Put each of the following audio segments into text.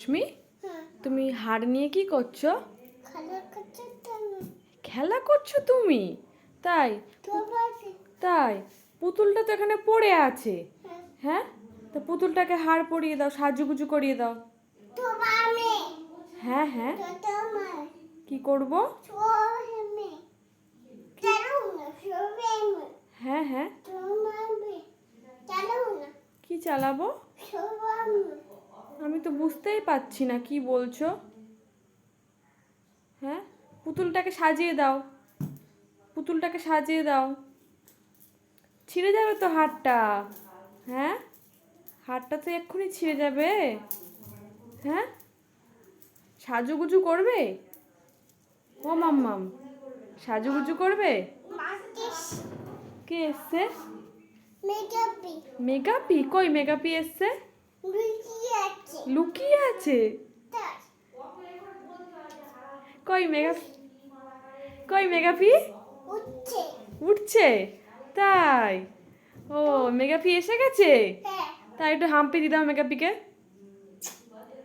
রশ্মি, তুমি হাড় নিয়ে কি করছো? খেলা করছো তুমি? তাই তাই পুতুলটা তো এখানে পড়ে আছে। হ্যাঁ, তো পুতুলটাকে হাড় পরিয়ে দাও, সাজুগুজু করিয়ে দাও। হ্যাঁ হ্যাঁ, কি করব? হ্যাঁ হ্যাঁ, কি চালাবো? আমি তো বুঝতেই পারছি না কি বলছো। হ্যাঁ, পুতুলটাকে সাজিয়ে দাও, পুতুলটাকে সাজিয়ে দাও। ছিঁড়ে যাবে তো হাড়টা। হ্যাঁ, হাড়টা তো এক্ষুনি ছিঁড়ে যাবে। হ্যাঁ, সাজুগুজু করবে? ও মাম্মাম, সাজুগুজু করবে? কে এসছে? মেগাপি? কই মেগাপি এসছে? লুকিয়ে আছে? কই মেগাপি? কই মেগাপি? উঠছে? তাই? ও, মেগাপি এসে গেছে? তাই একটু হাম্পি দিদাও মেগাপিকে।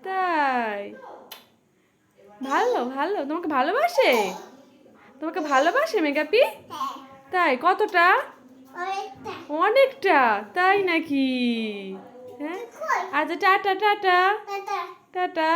তাই? ভালো ভালো, তোমাকে ভালোবাসে? তোমাকে ভালোবাসে মেগাপি? তাই? কতটা? অনেকটা? তাই নাকি? হ্যাঁ, আচ্ছা, টাটা টাটা টাটা।